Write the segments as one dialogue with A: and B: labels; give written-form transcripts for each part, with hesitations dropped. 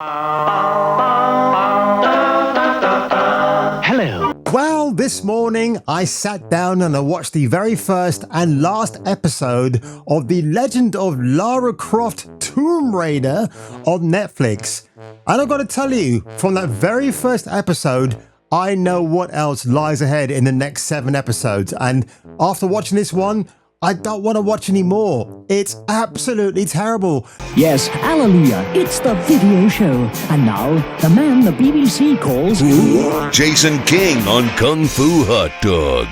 A: Hello.
B: Well, this morning I sat down and I watched the very first and last episode of The Legend of Lara Croft Tomb Raider on Netflix. And I've got to tell you, from that very first episode, I know what else lies ahead in the next 7 episodes. And after watching this one, I don't want to watch any more. It's absolutely terrible.
A: Yes, hallelujah, it's the video show. And now, the man the BBC calls...
C: Jason King on Kung Fu Hot Dog.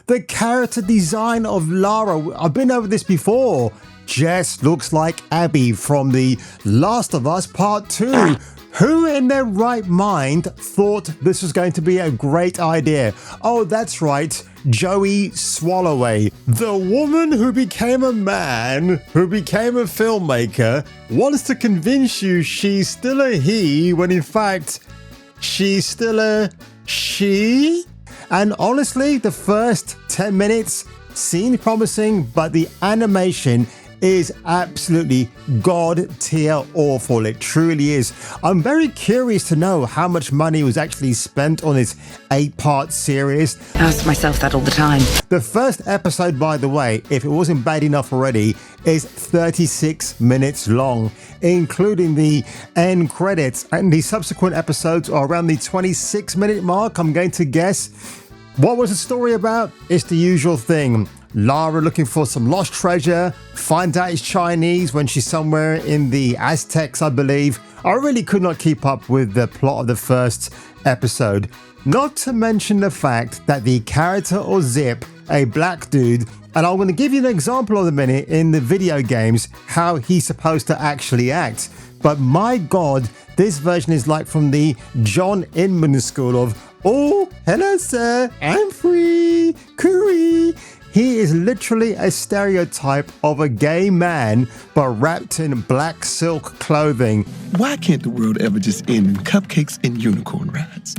B: The character design of Lara, I've been over this before, just looks like Abby from The Last of Us Part 2. Who in their right mind thought this was going to be a great idea? Oh, that's right, Joey Swalloway. The woman who became a man, who became a filmmaker, wants to convince you she's still a he when in fact she's still a she? And honestly, the first 10 minutes seemed promising, but the animation is absolutely god tier awful. It truly is. I'm very curious to know how much money was actually spent on this 8-part series.
D: I ask myself that all the time.
B: The first episode, by the way, if it wasn't bad enough already, is 36 minutes long, including the end credits, and the subsequent episodes are around the 26-minute mark, I'm going to guess. What was the story about? It's the usual thing. Lara looking for some lost treasure, finds out it's Chinese when she's somewhere in the Aztecs, I believe. I really could not keep up with the plot of the first episode. Not to mention the fact that the character or Zip, a black dude, and I'm going to give you an example in a minute in the video games, how he's supposed to actually act. But my God, this version is like from the John Inman school of, oh, hello sir, I'm free, cooey. He is literally a stereotype of a gay man, but wrapped in black silk clothing.
E: Why can't the world ever just end in cupcakes and unicorn rides?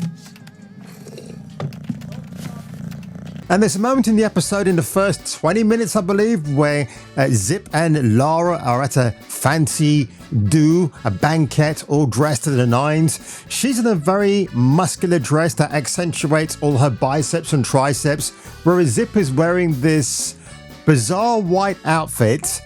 B: And there's a moment in the episode in the first 20 minutes, I believe, where Zip and Lara are at a fancy a banquet, all dressed to the nines. She's in a very muscular dress that accentuates all her biceps and triceps, whereas Zip is wearing this bizarre white outfit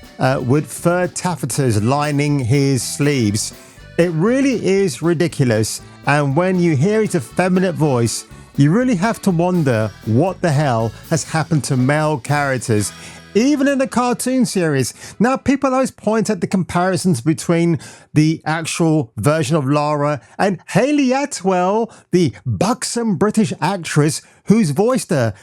B: with fur taffetas lining his sleeves. It really is ridiculous, and when you hear his effeminate voice, you really have to wonder what the hell has happened to male characters, even in the cartoon series. Now, people always point at the comparisons between the actual version of Lara and Hayley Atwell, the buxom British actress who's voiced her.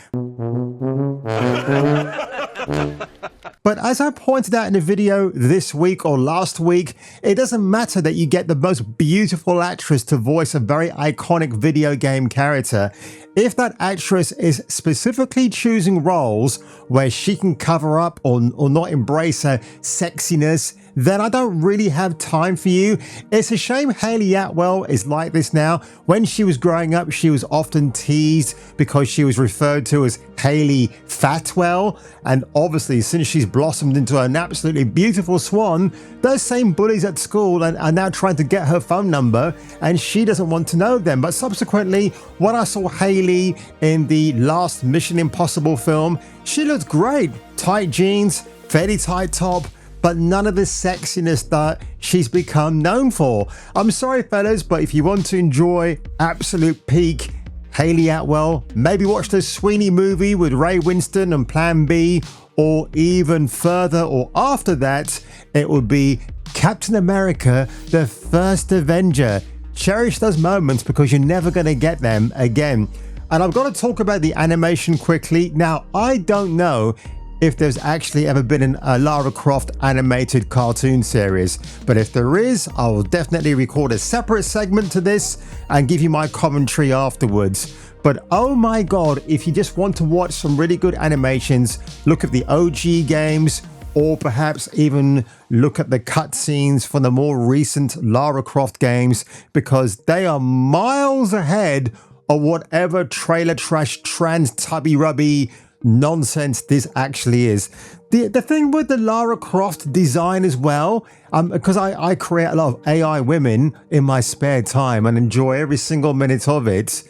B: But as I pointed out in a video this week or last week, it doesn't matter that you get the most beautiful actress to voice a very iconic video game character. If that actress is specifically choosing roles where she can cover up or not embrace her sexiness, then I don't really have time for you. It's a shame Hayley Atwell is like this now. When she was growing up, she was often teased because she was referred to as Hayley Fatwell. And obviously, since she's blossomed into an absolutely beautiful swan, those same bullies at school are now trying to get her phone number, and she doesn't want to know them. But subsequently, when I saw Hayley in the last Mission Impossible film, she looked great. Tight jeans, fairly tight top, but none of the sexiness that she's become known for. I'm sorry, fellas, but if you want to enjoy absolute peak Hayley Atwell, maybe watch the Sweeney movie with Ray Winston and Plan B, or even further or after that, it would be Captain America, the First Avenger. Cherish those moments because you're never going to get them again. And I've got to talk about the animation quickly. Now, I don't know if there's actually ever been a Lara Croft animated cartoon series, but if there is, I will definitely record a separate segment to this and give you my commentary afterwards. But oh my God, if you just want to watch some really good animations, look at the OG games, or perhaps even look at the cutscenes from the more recent Lara Croft games, because they are miles ahead of whatever trailer trash trans tubby rubby nonsense this actually is. The thing with the Lara Croft design as well, because I create a lot of AI women in my spare time and enjoy every single minute of it.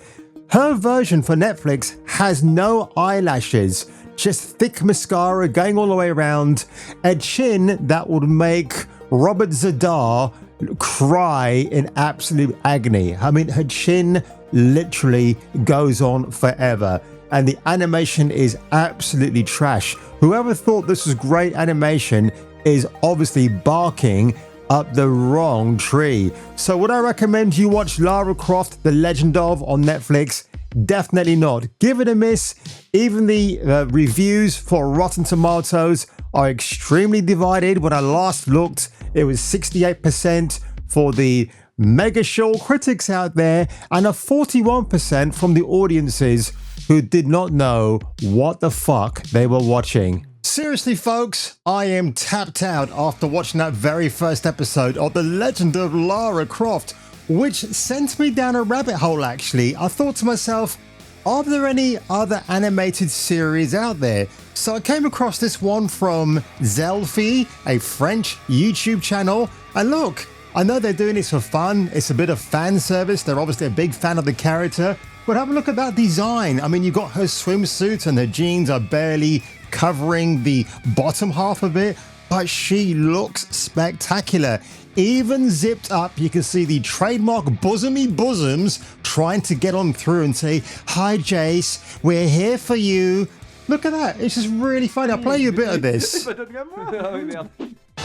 B: Her version for Netflix has no eyelashes, just thick mascara going all the way around, a chin that would make Robert Zadar cry in absolute agony. I mean, her chin literally goes on forever, and the animation is absolutely trash. Whoever thought this was great animation is obviously barking up the wrong tree. So would I recommend you watch Lara Croft, The Legend of on Netflix? Definitely not. Give it a miss. Even the reviews for Rotten Tomatoes are extremely divided. When I last looked, it was 68% for the mega show critics out there and a 41% from the audiences who did not know what the fuck they were watching. Seriously, folks, I am tapped out after watching that very first episode of The Legend of Lara Croft, which sent me down a rabbit hole actually. I thought to myself, are there any other animated series out there? So I came across this one from Zelfie, a French YouTube channel, and look, I know they're doing this for fun. It's a bit of fan service. They're obviously a big fan of the character, but have a look at that design. I mean, you got her swimsuit and her jeans are barely covering the bottom half of it, but she looks spectacular. Even zipped up, you can see the trademark bosomy bosoms trying to get on through and say, "Hi Jace, we're here for you." Look at that, it's just really funny. I'll play you a bit of this.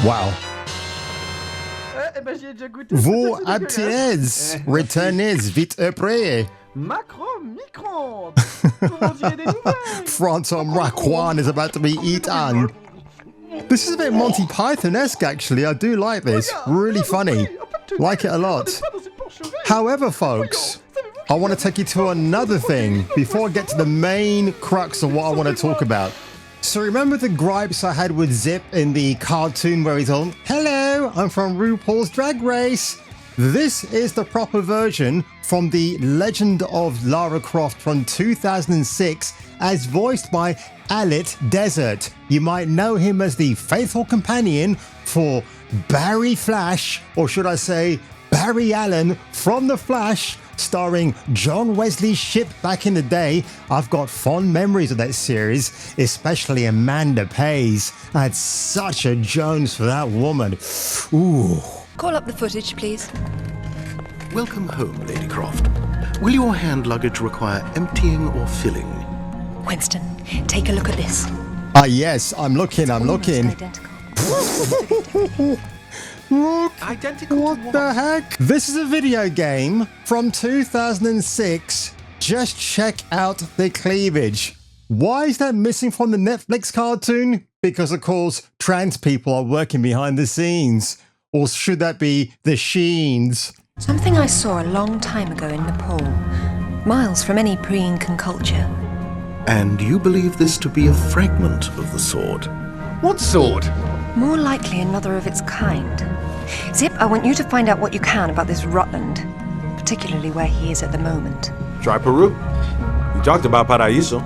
B: Wow. Vous habitez, retournez vite après.
D: Macron, micron.
B: Francois Macron is about to be eaten. This is a bit Monty Python-esque actually. I do like this. Really funny. Like it a lot. However, folks, I want to take you to another thing before I get to the main crux of what I want to talk about. So remember the gripes I had with Zip in the cartoon where he's on, "Hello, I'm from RuPaul's Drag Race." This is the proper version from The Legend of Lara Croft from 2006 as voiced by Alit Desert. You might know him as the faithful companion for Barry Flash, or should I say Barry Allen from The Flash, starring John Wesley Shipp back in the day. I've got fond memories of that series, especially Amanda Pays. I had such a Jones for that woman. Ooh.
F: Call up the footage, please.
G: Welcome home, Lady Croft. Will your hand luggage require emptying or filling?
F: Winston, take a look at this.
B: Ah, yes, I'm looking.
F: Identical.
B: Look,
D: Identical
B: what
D: to what?
B: the heck? This is a video game from 2006. Just check out the cleavage. Why is that missing from the Netflix cartoon? Because, of course, trans people are working behind the scenes. Or should that be the Sheens?
F: Something I saw a long time ago in Nepal, miles from any pre-Incan culture.
G: And you believe this to be a fragment of the sword?
D: What sword?
F: More likely another of its kind. Zip, I want you to find out what you can about this Rutland, particularly where he is at the moment.
H: Try Peru. We talked about Paraíso.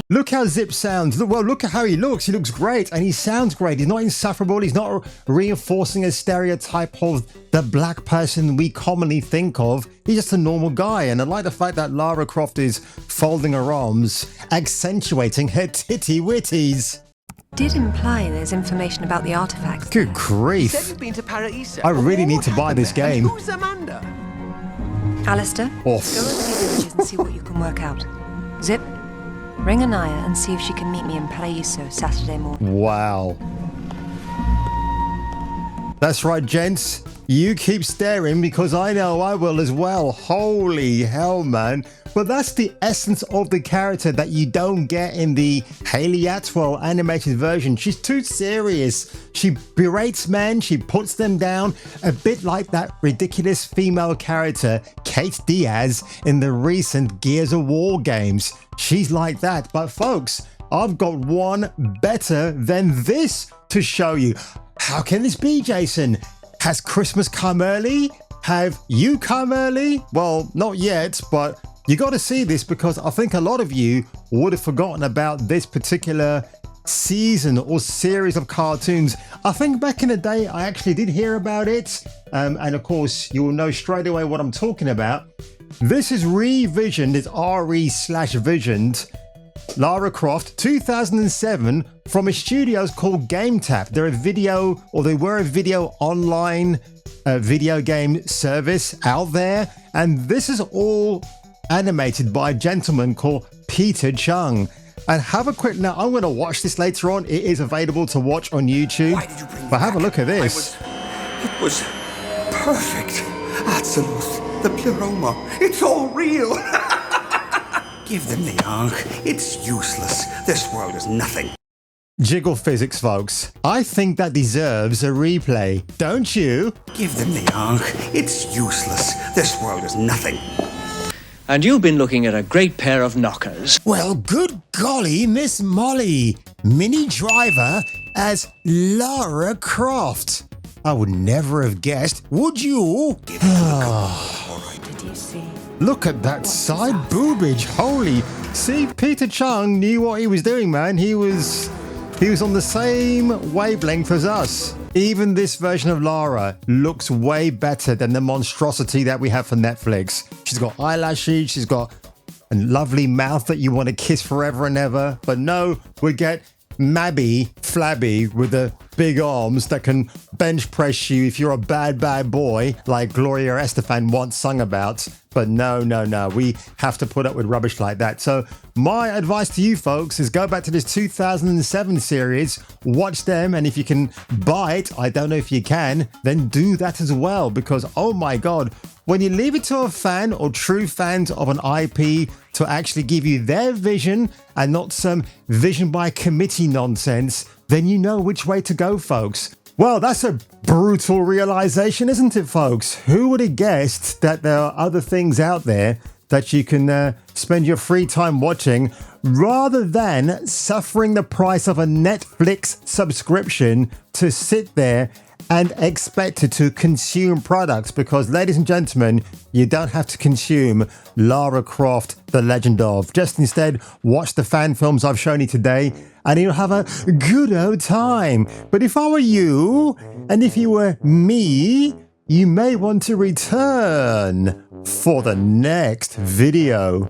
B: Look how Zip sounds. Well, look at how he looks. He looks great and he sounds great. He's not insufferable. He's not reinforcing a stereotype of the black person we commonly think of. He's just a normal guy. And I like the fact that Lara Croft is folding her arms, accentuating her titty witties.
F: Did imply there's information about the artifacts.
B: Good grief.
D: Said you've been to Paraíso.
B: I really
D: What
B: need to buy
D: happened
B: this
D: there? And
B: game.
D: Who's Amanda?
F: Alistair,
B: Oof.
F: go over the villages and see what you can work out. Zip, ring Anaya and see if she can meet me in Paraíso Saturday morning.
B: Wow. That's right, gents. You keep staring because I know I will as well. Holy hell, man. But that's the essence of the character that you don't get in the Hayley Atwell animated version. She's too serious. She berates men, she puts them down, a bit like that ridiculous female character, Kate Diaz, in the recent Gears of War games. She's like that. But folks, I've got one better than this to show you. How can this be, Jason? Has Christmas come early? Have you come early? Well, not yet, but you got to see this because I think a lot of you would have forgotten about this particular season or series of cartoons. I think back in the day I actually did hear about it, and of course you will know straight away what I'm talking about. This is revisioned, it's RE/visioned Lara Croft 2007 from a studio called GameTap. They're a video, or they were a video online video game service out there, and this is all animated by a gentleman called Peter Chung. And have a quick, now I'm going to watch this later on. It is available to watch on YouTube.
I: Why did you bring me
B: but have a
I: back?
B: look at this.
I: It was perfect. Absolute. The pleroma. It's all real. Give them the Ankh. It's useless. This world is nothing.
B: Jiggle physics, folks. I think that deserves a replay, don't you?
I: Give them the Ankh. It's useless. This world is nothing.
J: And you've been looking at a great pair of knockers.
B: Well, good golly, Miss Molly. Minnie Driver as Lara Croft. I would never have guessed, would you? Look at that side boobage. Holy. See, Peter Chung knew what he was doing, man. He was on the same wavelength as us. Even this version of Lara looks way better than the monstrosity that we have for Netflix. She's got eyelashes, she's got a lovely mouth that you want to kiss forever and ever. But no, we get Mabby Flabby with the big arms that can bench press you if you're a bad boy, like Gloria Estefan once sung about. But no, we have to put up with rubbish like that. So my advice to you folks is go back to this 2007 series, watch them, and if you can buy it, I don't know if you can, then do that as well, because oh my god, when you leave it to a fan or true fans of an IP to actually give you their vision and not some vision by committee nonsense, then you know which way to go, folks. Well, that's a brutal realization, isn't it, folks? Who would have guessed that there are other things out there that you can spend your free time watching rather than suffering the price of a Netflix subscription to sit there and expected to consume products? Because, ladies and gentlemen, you don't have to consume Lara Croft, The Legend of. Just instead, watch the fan films I've shown you today, and you'll have a good old time. But if I were you, and if you were me, you may want to return for the next video.